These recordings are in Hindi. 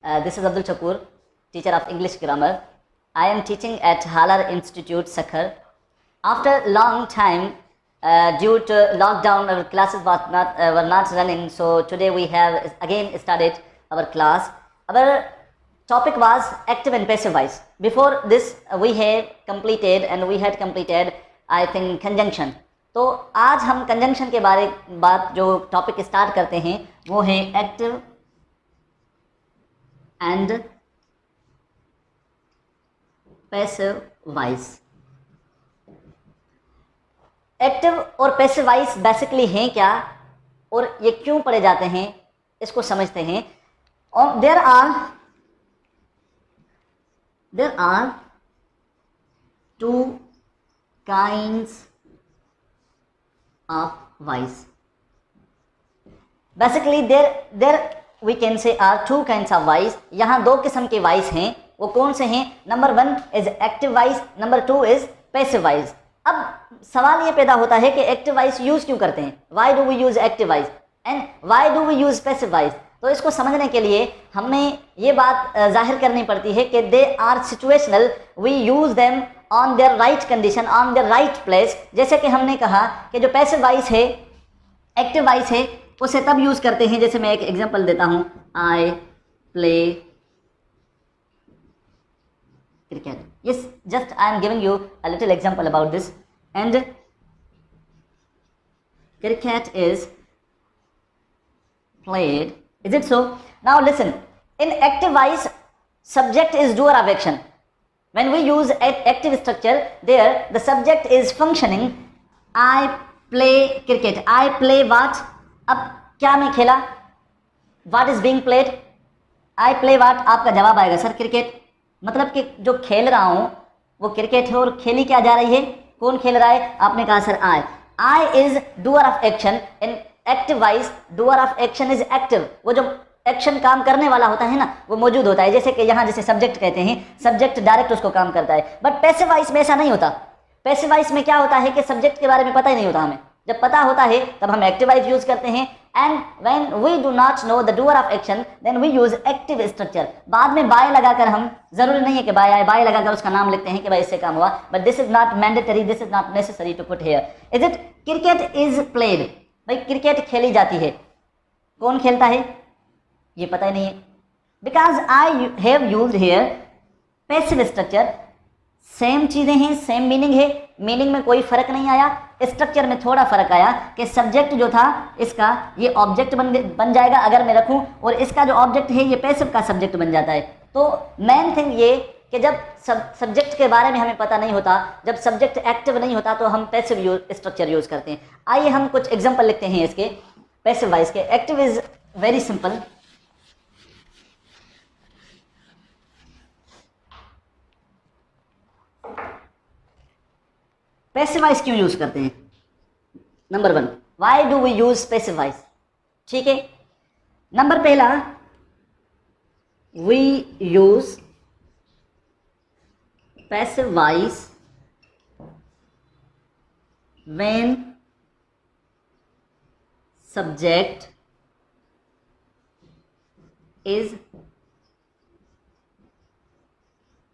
This is Abdul Chakur, teacher of English grammar. I am teaching at Halar Institute, Sakhar. After long time, due to lockdown, our classes were not running. So today we have again started our class. Our topic was active and passive voice. Before this, we had completed I think conjunction. तो आज हम कंजंक्शन के बात जो टॉपिक स्टार्ट करते हैं वो है active and passive voice. Active और पैसिव वॉइस बेसिकली हैं क्या और ये क्यों पढ़े जाते हैं इसको समझते हैं। और there are two kinds of voice. Basically there we can say are two kinds of voice. यहाँ दो किस्म के voice हैं, वो कौन से हैं? Number 1 is active voice, number 2 is passive voice. अब सवाल ये पैदा होता है कि active voice यूज क्यों करते हैं? Why do we use active voice and why do we use passive voice? तो इसको समझने के लिए हमें ये बात जाहिर करनी पड़ती है कि they are situational, we use them on their right condition, on their right place. जैसे कि हमने कहा कि जो पैसिव वॉइस है, एक्टिव वॉइस है, उसे तब यूज करते हैं, जैसे मैं एक एग्जांपल देता हूं, I play cricket. Yes, just I am giving you a little example about this. And cricket is played. Is it so? Now listen, in active voice, subject is doer of action. When we use active structure, there the subject is functioning. I play cricket. I play what? अब क्या मैं खेला? What is being played? I play what? आपका जवाब आएगा सर क्रिकेट. मतलब कि जो खेल रहा हूँ वो क्रिकेट है और खेली क्या जा रही है? कौन खेल रहा है? आपने कहा sir I. I is doer of action. In active voice, doer of action is active. वो जो एक्शन काम करने वाला होता है ना वो मौजूद होता है. जैसे कि यहाँ जैसे सब्जेक्ट कहते हैं, सब्जेक्ट डायरेक्ट उसको काम करता है. बट पैसिव वॉइस में ऐसा नहीं होता. पैसिव वॉइस में क्या होता है कि सब्जेक्ट के बारे में पता ही नहीं होता हमें. जब पता होता है तब हम एक्टिव वॉइस यूज करते हैं. And when we do not know the doer of action then we use active structure. बाद में बाय लगाकर, हम जरूरी नहीं है कि बाय आए, बाय लगाकर उसका नाम लिखते हैं कि भाई इससे काम हुआ. But this is not mandatory, this is not necessary to put here. Is it? Cricket is played. भाई क्रिकेट खेली जाती है. कौन खेलता है ये पता ही नहीं है. Because I have used here passive structure. Same चीजें हैं, सेम मीनिंग है, मीनिंग में कोई फर्क नहीं आया. स्ट्रक्चर में थोड़ा फर्क आया कि सब्जेक्ट जो था इसका ये ऑब्जेक्ट बन जाएगा अगर मैं रखूं, और इसका जो ऑब्जेक्ट है ये पैसिव का सब्जेक्ट बन जाता है. तो मेन थिंग ये कि जब सब्जेक्ट के बारे में हमें पता नहीं होता, जब सब्जेक्ट एक्टिव नहीं होता तो हम पैसिव स्ट्रक्चर यूज करते हैं. आइए हम कुछ एग्जाम्पल लिखते हैं इसके पैसिव वॉइस के. Active is very simple. Passive voice क्यों यूज करते हैं? Number 1, why do we use passive voice? ठीक है, नंबर पहला, we use passive voice when subject is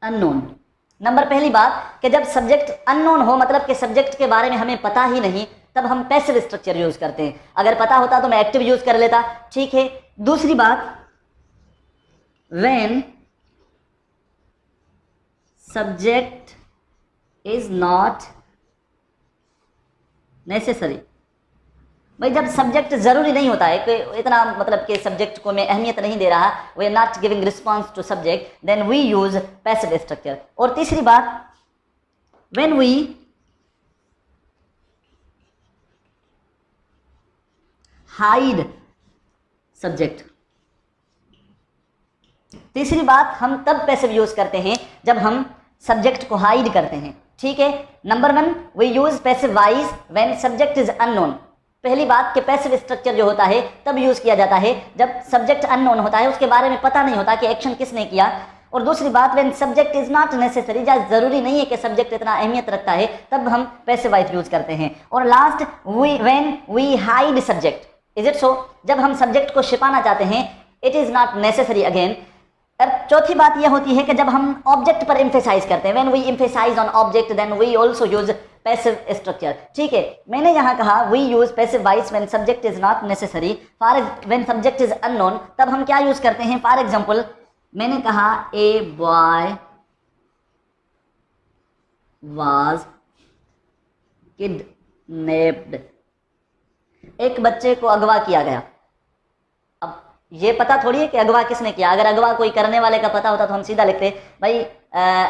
unknown. Number पहली बात कि जब सब्जेक्ट अननोन हो, मतलब कि सब्जेक्ट के बारे में हमें पता ही नहीं, तब हम पैसिव स्ट्रक्चर यूज करते हैं. अगर पता होता तो मैं एक्टिव यूज कर लेता. ठीक है. दूसरी बात, when subject is not necessary. भाई जब सब्जेक्ट जरूरी नहीं होता है कि इतना, मतलब कि सब्जेक्ट को मैं अहमियत नहीं दे रहा, we are not giving response to subject, then we use passive structure. और तीसरी बात, व्हेन वी हाइड सब्जेक्ट. तीसरी बात, हम तब पैसिव यूज करते हैं जब हम सब्जेक्ट को हाइड करते हैं. ठीक है. Number 1, we use passive voice when subject is unknown. पहली बात कि पैसिव स्ट्रक्चर जो होता है तब यूज किया जाता है जब सब्जेक्ट अननोन होता है, उसके बारे में पता नहीं होता कि एक्शन किसने किया. और दूसरी बात, when subject is not necessary, जरूरी नहीं है कि सब्जेक्ट इतना अहमियत रखता है, तब हम पैसिव वॉइस यूज करते हैं. और last, when we hide subject. Is it so? जब हम सब्जेक्ट को छिपाना चाहते हैं, it is not necessary again. और चौथी बात यह होती है कि जब हम ऑब्जेक्ट पर एम्फेसाइज करते हैं, when we emphasise on object then we also use passive structure. ठीक है, मैंने यहाँ कहा we use passive voice when subject is not necessary, for when subject is unknown, तब हम क्या यूज करते हैं। फॉर एग्जाम्पल मैंने कहा ए बॉय वाज किडनैप्ड, एक बच्चे को अगवा किया गया। अब ये पता थोड़ी है कि अगवा किसने किया, अगर अगवा कोई करने वाले का पता होता तो हम सीधा लिखते भाई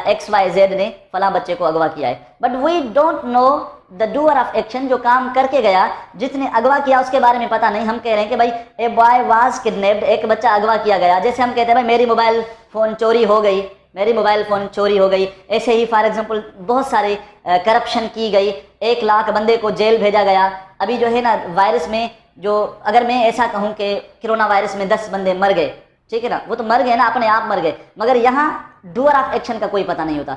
XYZ ने फला बच्चे को अगवा किया है, but we don't know the doer of action, जो काम करके गया, जिसने अगवा किया उसके बारे में पता नहीं। हम कह रहे हैं कि भाई ए बॉय वाज किडनैप्ड, एक बच्चा अगवा किया गया। जैसे हम कहते हैं भाई मेरी मोबाइल फ़ोन चोरी हो गई, मेरी मोबाइल फ़ोन चोरी हो गई। ऐसे ही फॉर एग्जांपल बहुत सारे करप्शन की गई, 1 लाख बंदे को जेल भेजा गया। अभी जो है ना वायरस में, जो अगर मैं ऐसा कहूँ कि कोरोना वायरस में 10 बंदे मर गए, ठीक है ना, वो तो मर गए ना, अपने आप मर गए, मगर यहाँ डूअर ऑफ एक्शन का कोई पता नहीं होता।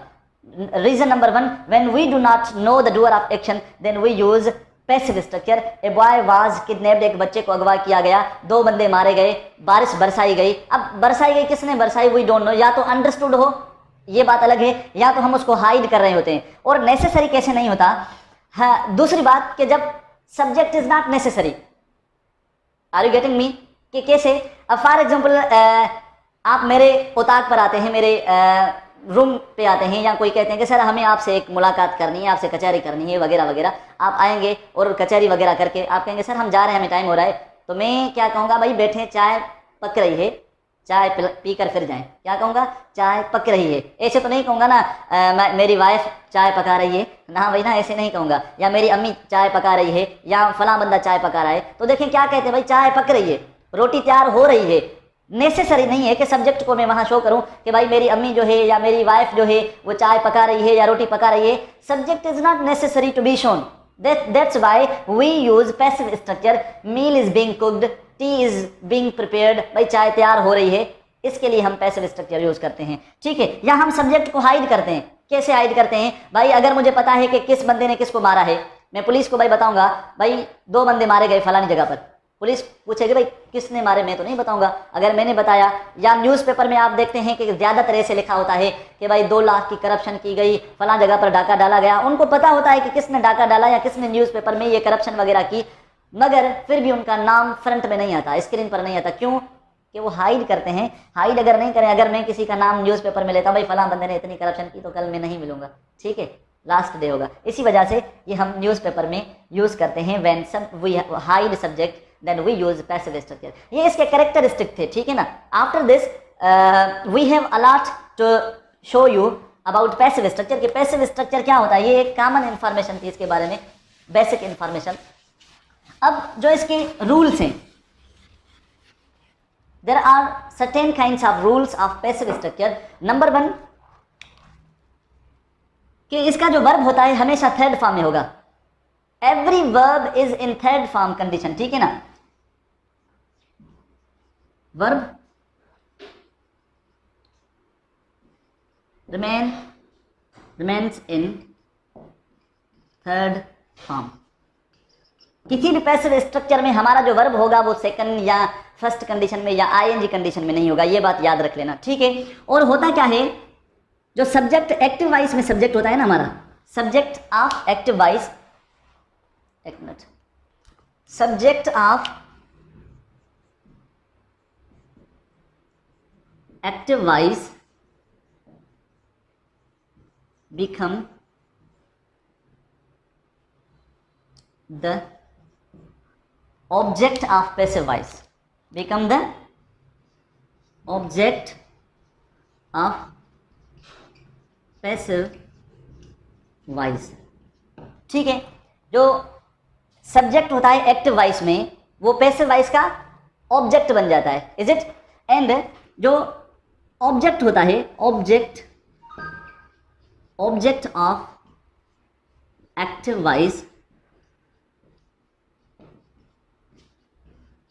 Reason number 1, when we do not know the doer of action then we use passive structure. A boy was kidnapped, एक बच्चे को अगवा किया गया, 2 बंदे मारे गए, बारिश बरसाई गई। अब बरसाई गई, किसने बरसाई वी डोंट नो, या तो अंडरस्टूड हो, ये बात अलग है, या तो हम उसको हाइड कर रहे होते हैं। और नेसेसरी कैसे नहीं होता। हाँ, दूसरी बात कि जब subject is not necessary, are you getting me, कि कैसे। अब फॉर एग्जाम्पल आप मेरे उताक पर आते हैं, मेरे रूम पे आते हैं, या कोई कहते हैं कि सर हमें आपसे एक मुलाकात करनी है, आपसे कचहरी करनी है वगैरह वगैरह। आप आएंगे और कचहरी वगैरह करके आप कहेंगे सर हम जा रहे हैं, हमें टाइम हो रहा है, तो मैं क्या कहूँगा, भाई बैठे, चाय पक रही है, चाय पी कर फिर जाएं। क्या कहूँगा, चाय पक रही है। ऐसे तो नहीं कहूँगा ना मेरी वाइफ चाय पका रही है ना, भाई ना ऐसे नहीं कहूँगा, या मेरी अम्मी चाय पका रही है, या फला बंदा चाय पका रहा है। तो देखें क्या कहते हैं, भाई चाय पक रही है, रोटी तैयार हो रही है। नेसेसरी नहीं है कि सब्जेक्ट को मैं वहाँ शो करूँ कि भाई मेरी अम्मी जो है या मेरी वाइफ जो है वो चाय पका रही है या रोटी पका रही है। Subject is not necessary to be shown, that's why we use passive structure। meal is being cooked, tea is being prepared, भाई चाय तैयार हो रही है, इसके लिए हम पैसिव स्ट्रक्चर यूज करते हैं। ठीक है, या हम सब्जेक्ट को हाइड करते हैं। कैसे हाइड करते हैं, भाई अगर मुझे पता है कि किस बंदे ने किसको मारा है, मैं पुलिस को भाई बताऊंगा भाई 2 बंदे मारे गए फलानी जगह पर, पुलिस पूछेगी भाई किसने मारे, मैं तो नहीं बताऊंगा। अगर मैंने बताया, या न्यूज़पेपर में आप देखते हैं कि ज़्यादातर ऐसे लिखा होता है कि भाई 2 लाख की करप्शन की गई, फला जगह पर डाका डाला गया। उनको पता होता है कि किसने डाका डाला या किसने न्यूज़पेपर में ये करप्शन वगैरह की, मगर फिर भी उनका नाम फ्रंट में नहीं आता, स्क्रीन पर नहीं आता। क्यों कि वो हाइड करते हैं। हाइड अगर नहीं करें, अगर मैं किसी का नाम न्यूज़पेपर में लेता हूँ भाई फला बंदे ने इतनी करप्शन की, तो कल मैं नहीं मिलूंगा, ठीक है, लास्ट डे होगा। इसी वजह से ये हम न्यूज़पेपर में यूज़ करते हैं। When we hide subject then we use passive structure. ये इसके कैरेक्टरिस्टिक थे, ठीक है ना। After this we have a lot to show you about passive structure. कि पैसिव स्ट्रक्चर क्या होता है, ये एक कॉमन इंफॉर्मेशन थी इसके बारे में, बेसिक इंफॉर्मेशन। अब जो इसके रूल्स हैं, there are certain kinds of rules of passive structure. Number 1 कि इसका जो वर्ब होता है हमेशा थर्ड फॉर्म में होगा। Every verb is in third form condition, ठीक है ना। Verb remains in third form. किसी भी पैसिव स्ट्रक्चर में हमारा जो वर्ब होगा वो सेकंड या फर्स्ट कंडीशन में या आईएनजी कंडीशन में नहीं होगा, ये बात याद रख लेना, ठीक है। और होता क्या है, जो सब्जेक्ट एक्टिव वॉइस में सब्जेक्ट होता है ना हमारा, सब्जेक्ट ऑफ एक्टिव वॉइस, एक minute, subject of active voice become the object of passive voice, become the object of passive voice, ठीक है। जो सब्जेक्ट होता है एक्टिव वॉइस में वो पैसिव वॉइस का ऑब्जेक्ट बन जाता है, इज इट। एंड जो ऑब्जेक्ट होता है, object of active voice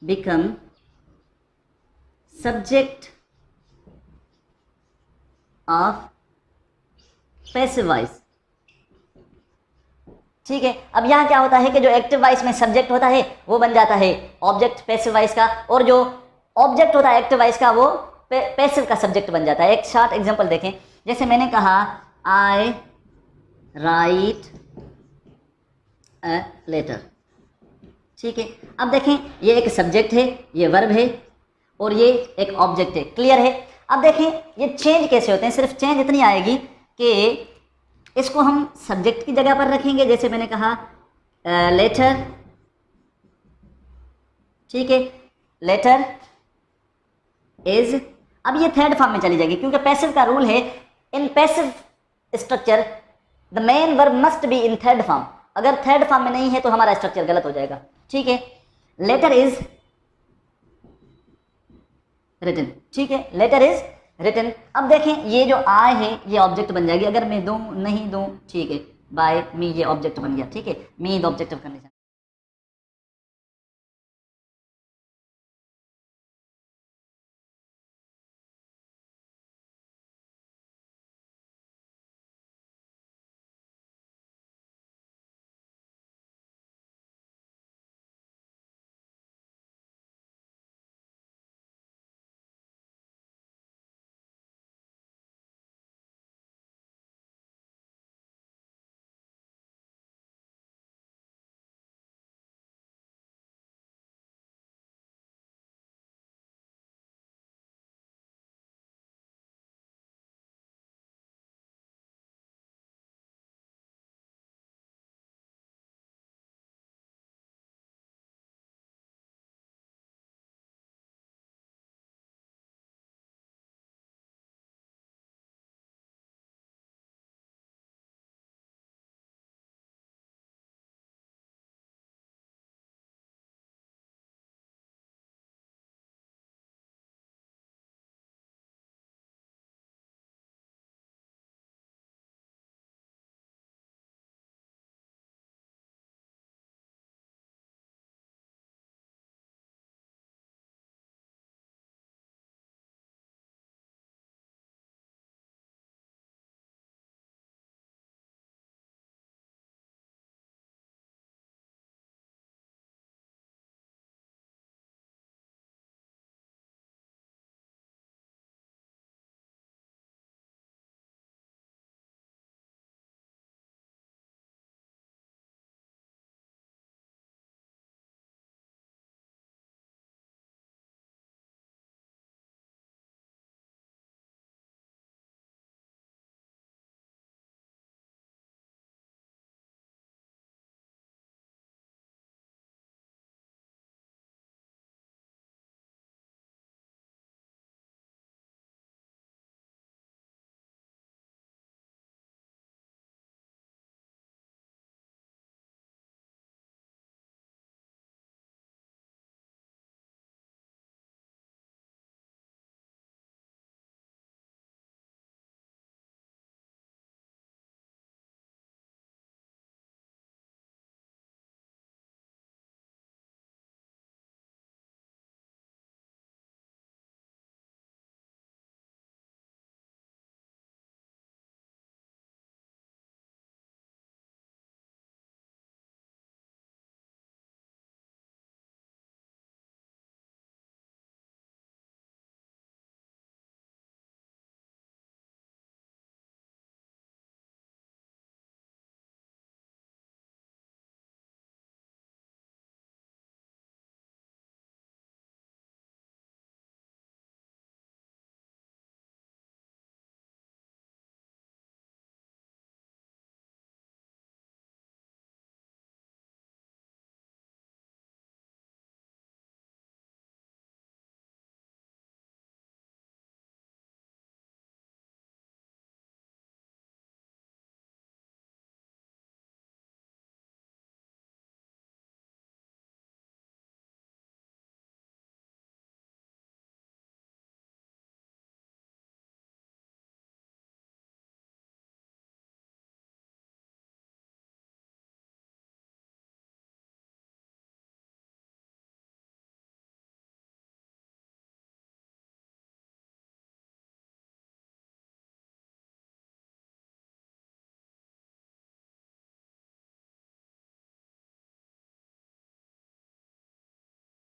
become subject of passive voice, ठीक है। अब यहां क्या होता है कि जो एक्टिव वॉइस में सब्जेक्ट होता है वो बन जाता है ऑब्जेक्ट पैसिव वॉइस का, और जो ऑब्जेक्ट होता है एक्टिव वॉइस का वो पैसिव का सब्जेक्ट बन जाता है। एक शॉर्ट एग्जांपल देखें, जैसे मैंने कहा आई राइट अ लेटर, ठीक है। अब देखें ये एक सब्जेक्ट है, ये वर्ब है और ये एक ऑब्जेक्ट है, क्लियर है। अब देखें ये चेंज कैसे होते हैं, सिर्फ चेंज इतनी आएगी कि इसको हम सब्जेक्ट की जगह पर रखेंगे, जैसे मैंने कहा लेटर, ठीक है, लेटर इज। अब ये थर्ड फॉर्म में चली जाएगी क्योंकि पैसिव का रूल है, in passive structure the main verb must be in third form. अगर थर्ड फॉर्म में नहीं है तो हमारा स्ट्रक्चर गलत हो जाएगा, ठीक है। लेटर इज रिटन, ठीक है, लेटर इज रिटन। अब देखें ये जो आई है ये ऑब्जेक्ट बन जाएगी, अगर मैं दूं नहीं दूं, ठीक है, बाय मी ये ऑब्जेक्ट बन गया, ठीक है, me the object of condition.